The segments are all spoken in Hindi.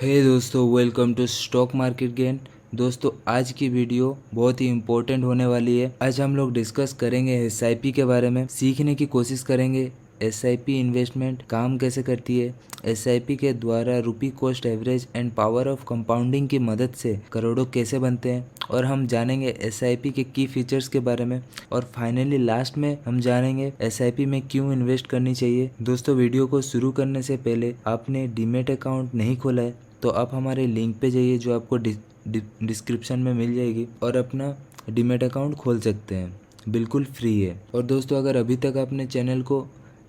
हे दोस्तों, welcome to stock market gain. दोस्तों, आज की वीडियो बहुत ही इम्पोर्टेंट होने वाली है। आज हम लोग डिस्कस करेंगे एसआईपी के बारे में, सीखने की कोशिश करेंगे एसआईपी इन्वेस्टमेंट काम कैसे करती है। एसआईपी के द्वारा रुपी cost average and power of compounding की मदद से करोड़ों कैसे बनते हैं, और हम जानेंगे एसआईपी के की फीचर्स के बारे में। और फाइनली लास्ट में हम जानेंगे एसआईपी में क्यों इन्वेस्ट करनी चाहिए। दोस्तों, वीडियो को शुरू करने से पहले आपने डीमेट अकाउंट नहीं खोला है तो आप हमारे लिंक पे जाइए जो आपको डिस्क्रिप्शन में मिल जाएगी, और अपना डीमेट अकाउंट खोल सकते हैं। बिल्कुल फ्री है। और दोस्तों, अगर अभी तक आपने चैनल को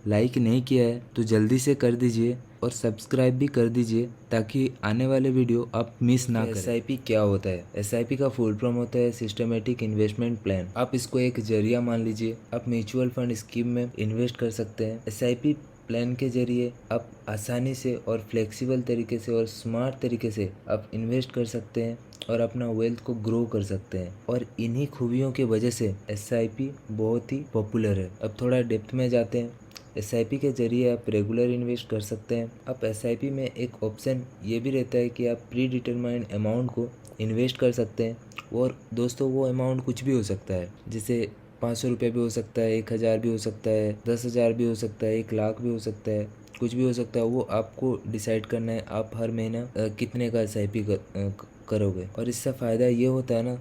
लाइक नहीं किया है तो जल्दी से कर दीजिए और सब्सक्राइब भी कर दीजिए ताकि आने वाले वीडियो आप मिस ना करें। एसआईपी क्या होता है? एसआईपी का फुल फॉर्म होता है सिस्टमेटिक इन्वेस्टमेंट प्लान। आप इसको एक जरिया मान लीजिए। आप म्यूचुअल फंड स्कीम में इन्वेस्ट कर सकते हैं। एसआईपी प्लान के जरिए आप आसानी से और फ्लेक्सिबल तरीके से और स्मार्ट तरीके से आप इन्वेस्ट कर सकते हैं और अपना वेल्थ को ग्रो कर सकते हैं। और इन्हीं खूबियों की वजह से एसआईपी बहुत ही पॉपुलर है। अब थोड़ा डेप्थ में जाते हैं। एसआईपी के जरिए आप रेगुलर इन्वेस्ट कर सकते हैं। आप एसआईपी में एक ऑप्शन ये भी रहता है कि आप प्री डिटरमाइंड अमाउंट को इन्वेस्ट कर सकते हैं। और दोस्तों, वो अमाउंट कुछ भी हो सकता है, जैसे 500 रुपये भी हो सकता है, 1000 भी हो सकता है, 10,000 भी हो सकता है, 1 लाख भी हो सकता है, कुछ भी हो सकता है। वो आपको डिसाइड करना है आप हर महीना कितने का एसआईपी करोगे। और इससे फ़ायदा ये होता है ना,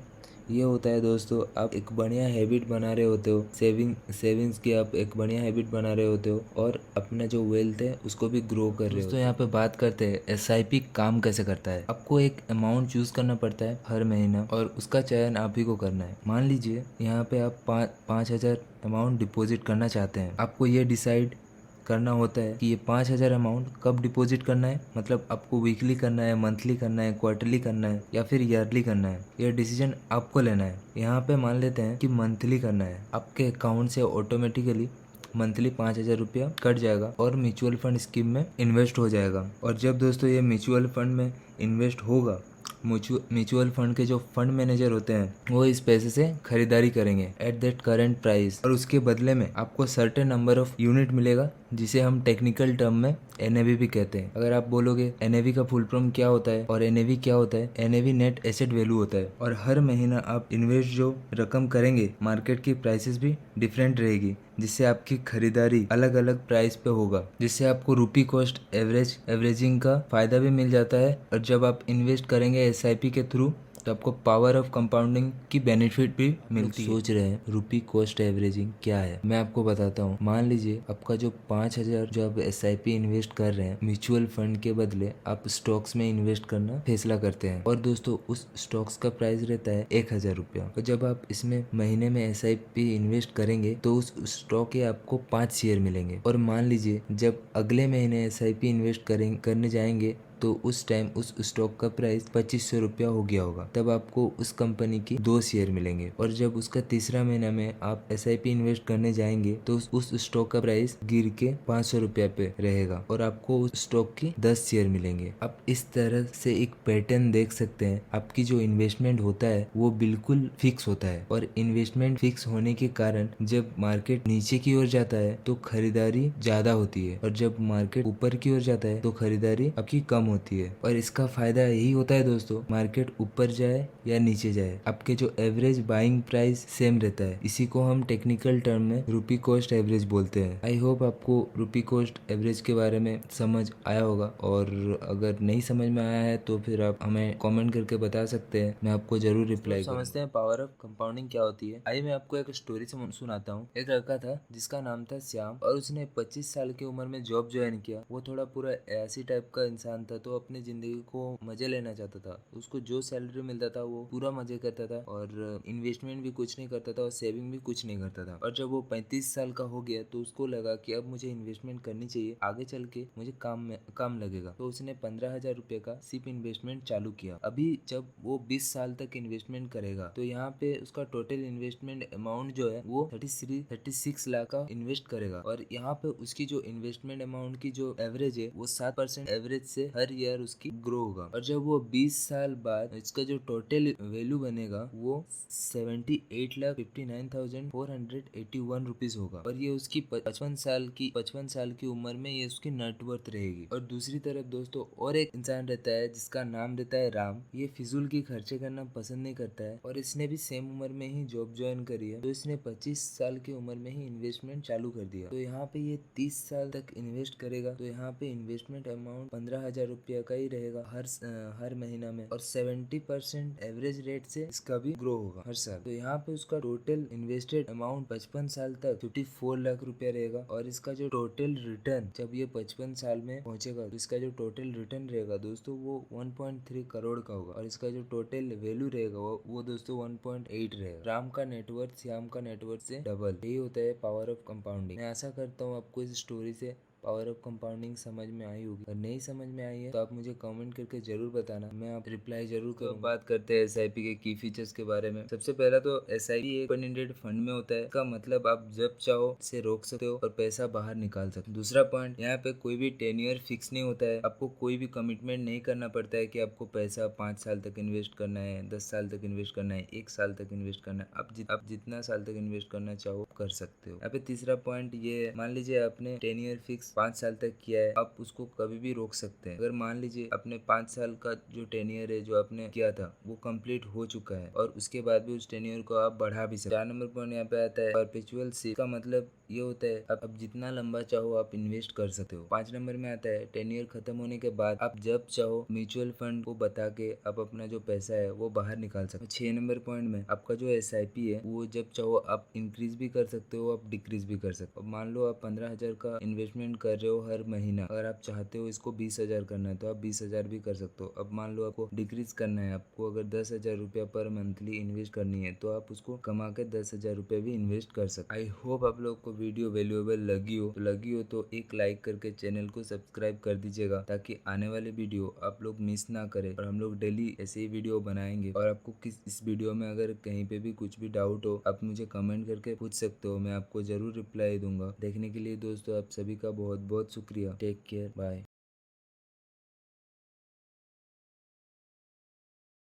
ये होता है दोस्तों, आप एक बढ़िया हैबिट बना रहे होते हो। सेविंग्स की आप एक बढ़िया हैबिट बना रहे होते हो और अपना जो वेल्थ है उसको भी ग्रो कर रहे हो। दोस्तों, यहाँ पे बात करते हैं एसआईपी काम कैसे करता है। आपको एक अमाउंट चूज करना पड़ता है हर महीना, और उसका चयन आप ही को करना है। मान लीजिए यहाँ पे आप 5,000 अमाउंट डिपॉजिट करना चाहते हैं। आपको ये डिसाइड करना होता है कि ये 5,000 अमाउंट कब डिपॉजिट करना है। मतलब आपको वीकली करना है, मंथली करना है, क्वार्टरली करना है या फिर ईयरली करना है। ये डिसीजन आपको लेना है। यहाँ पे मान लेते हैं कि मंथली करना है। आपके अकाउंट से ऑटोमेटिकली मंथली 5,000 रुपया कट जाएगा और म्यूचुअल फंड स्कीम में इन्वेस्ट हो जाएगा। और जब दोस्तों ये म्यूचुअल फंड में इन्वेस्ट होगा, म्यूचुअल फंड के जो फंड मैनेजर होते हैं वो इस पैसे से खरीदारी करेंगे एट दैट करंट प्राइस, और उसके बदले में आपको सर्टेन नंबर ऑफ यूनिट मिलेगा, जिसे हम टेक्निकल टर्म में एनएवी भी कहते हैं। अगर आप बोलोगे एनएवी का फुल फॉर्म क्या होता है और एनएवी क्या होता है, एनएवी नेट एसेट वैल्यू होता है। और हर महीना आप इन्वेस्ट जो रकम करेंगे, मार्केट की प्राइसेस भी डिफरेंट रहेगी, जिससे आपकी खरीदारी अलग अलग प्राइस पे होगा, जिससे आपको रुपी कॉस्ट एवरेजिंग का फायदा भी मिल जाता है। और जब आप इन्वेस्ट करेंगे एसआईपी के थ्रू तो आपको पावर ऑफ कंपाउंडिंग की बेनिफिट भी मिलती है। सोच रहे हैं रुपी कॉस्ट एवरेजिंग क्या है? मैं आपको बताता हूँ। मान लीजिए आपका जो 5,000 जो आप एसआईपी इन्वेस्ट कर रहे हैं, म्यूचुअल फंड के बदले आप स्टॉक्स में इन्वेस्ट करना फैसला करते हैं, और दोस्तों उस स्टॉक्स का प्राइस रहता है 1,000 रुपया। और जब आप इसमें महीने में एसआईपी इन्वेस्ट करेंगे तो उस स्टॉक के आपको 5 शेयर मिलेंगे। और मान लीजिए जब अगले महीने एसआईपी इन्वेस्ट करने जाएंगे तो उस टाइम उस स्टॉक का प्राइस 2,500 रुपया हो गया होगा, तब आपको उस कंपनी की 2 शेयर मिलेंगे। और जब उसका तीसरा महीना में आप एसआईपी इन्वेस्ट करने जाएंगे तो उस स्टॉक का प्राइस गिर के 500 रुपया पे रहेगा और आपको उस स्टॉक की 10 शेयर मिलेंगे। आप इस तरह से एक पैटर्न देख सकते हैं। आपकी जो इन्वेस्टमेंट होता है वो बिल्कुल फिक्स होता है, और इन्वेस्टमेंट फिक्स होने के कारण जब मार्केट नीचे की ओर जाता है तो खरीदारी ज्यादा होती है, और जब मार्केट ऊपर की ओर जाता है तो खरीदारी आपकी कम होती है। और इसका फायदा यही होता है दोस्तों, मार्केट ऊपर जाए या नीचे जाए, आपके जो एवरेज बाइंग प्राइस सेम रहता है। इसी को हम टेक्निकल टर्म में रुपी कॉस्ट एवरेज बोलते हैं। आई होप आपको रुपी कॉस्ट एवरेज के बारे में समझ आया होगा, और अगर नहीं समझ में आया है तो फिर आप हमें कमेंट करके बता सकते हैं, मैं आपको जरूर रिप्लाई करूंगा। समझते हैं पावर ऑफ कंपाउंडिंग क्या होती है। आइए मैं आपको एक स्टोरी सुनाता हूँ। एक लड़का था जिसका नाम था श्याम, और उसने 25 साल की उम्र में जॉब ज्वाइन किया। वो थोड़ा पूरा ऐसी टाइप का इंसान था, तो अपनी जिंदगी को मजे लेना चाहता था। उसको जो सैलरी मिलता था वो पूरा मजे करता था, और इन्वेस्टमेंट भी कुछ नहीं करता था और सेविंग भी कुछ नहीं करता था। और जब वो 35 साल का हो गया तो उसको लगा कि अब मुझे इन्वेस्टमेंट करनी चाहिए, आगे चल के मुझे काम लगेगा। तो उसने 15,000 रुपए का सिर्फ इन्वेस्टमेंट चालू किया। अभी जब वो 20 साल तक इन्वेस्टमेंट करेगा तो यहाँ पे उसका टोटल इन्वेस्टमेंट अमाउंट जो है वो 36 लाख का इन्वेस्ट करेगा। और यहाँ पे उसकी जो इन्वेस्टमेंट अमाउंट की जो एवरेज है वो 7% एवरेज से हर हर ईयर उसकी ग्रो होगा। और जब वो 20 साल बाद इसका जो टोटल वैल्यू बनेगा वो 78,59,481 रुपीज होगा। और ये उसकी 55 साल की उम्र में ये उसकी नेटवर्थ रहेगी। और दूसरी तरफ दोस्तों और एक इंसान रहता है जिसका नाम रहता है राम। ये फिजूल की खर्चे करना पसंद नहीं करता है और इसने भी सेम उम्र में ही जॉब ज्वाइन करी है। तो इसने 25 साल की उम्र में ही इन्वेस्टमेंट चालू कर दिया। तो यहाँ पे ये 30 साल तक इन्वेस्ट करेगा। तो यहाँ पे इन्वेस्टमेंट अमाउंट 15,000 रुपया का ही रहेगा हर महीना में। और 70% एवरेज रेट से इसका भी ग्रो होगा हर साल। तो यहाँ पे उसका टोटल इन्वेस्टेड अमाउंट 55 साल तक 54 लाख रुपया रहेगा। और इसका जो टोटल रिटर्न जब ये 55 साल में पहुंचेगा तो इसका जो टोटल रिटर्न रहेगा दोस्तों वो 1.3 करोड़ का होगा। और इसका जो टोटल वैल्यू रहेगा वो दोस्तों 1.8 रहेगा। राम का नेटवर्थ श्याम का नेटवर्थ से डबल। यही होता है पावर ऑफ कंपाउंडिंग। मैं आशा करता हूँ आपको इस स्टोरी से पावर ऑफ कंपाउंडिंग समझ में आई होगी। अगर नहीं समझ में आई है तो आप मुझे कमेंट करके जरूर बताना, मैं आप रिप्लाई जरूर करूँ। तो बात करते हैं एसआईपी के की फीचर्स के बारे में। सबसे पहला तो एसआईपी एक ओपन एंडेड फंड में होता है। इसका मतलब आप जब चाहो इसे रोक सकते हो और पैसा बाहर निकाल सकते हो। दूसरा पॉइंट, यहाँ पे कोई भी टेन्योर फिक्स नहीं होता है। आपको कोई भी कमिटमेंट नहीं करना पड़ता है कि आपको पैसा 5 साल तक इन्वेस्ट करना है, 10 साल तक इन्वेस्ट करना है, 1 साल तक इन्वेस्ट करना है। आप जितना साल तक इन्वेस्ट करना चाहो कर सकते हो। यहाँ पे तीसरा पॉइंट ये, मान लीजिए आपने टेन्योर फिक्स 5 साल तक किया है, आप उसको कभी भी रोक सकते हैं। अगर मान लीजिए अपने 5 साल का जो टेन्योर है जो आपने किया था वो कंप्लीट हो चुका है और उसके बाद भी उस टेन्योर को आप बढ़ा भी सकते हैं। 4 नंबर पॉइंट यहाँ पे आता है परपेचुअल सीड का मतलब ये होता है आप जितना लंबा चाहो आप इन्वेस्ट कर सकते हो। 5 नंबर में आता है टेन्योर खत्म होने के बाद आप जब चाहो म्यूचुअल फंड को बता के आप अपना जो पैसा है वो बाहर निकाल सकते हो। 6 नंबर पॉइंट में आपका जो एसआईपी है वो जब चाहो आप इंक्रीज भी कर सकते हो, आप डिक्रीज भी कर सकते हो। मान लो आप 15,000 का इन्वेस्टमेंट कर रहे हो हर महीना, अगर आप चाहते हो इसको 20,000 करना है तो आप 20,000 भी कर सकते हो। अब मान लो आपको डिक्रीज करना है, आपको अगर 10,000 रुपया पर मंथली इन्वेस्ट करनी है तो आप उसको कमा के 10,000 रुपया भी इन्वेस्ट कर सकते। आई होप आप लोग को वीडियो वैल्यूएबल लगी हो तो एक लाइक करके चैनल को सब्सक्राइब कर दीजिएगा ताकि आने वाले वीडियो आप लोग मिस ना करें। और हम लोग डेली ऐसे ही वीडियो बनाएंगे। और आपको इस वीडियो में अगर कहीं पे भी कुछ भी डाउट हो आप मुझे कमेंट करके पूछ सकते हो, मैं आपको जरूर रिप्लाई दूंगा। देखने के लिए दोस्तों आप सभी का बहुत बहुत शुक्रिया। Take care, bye.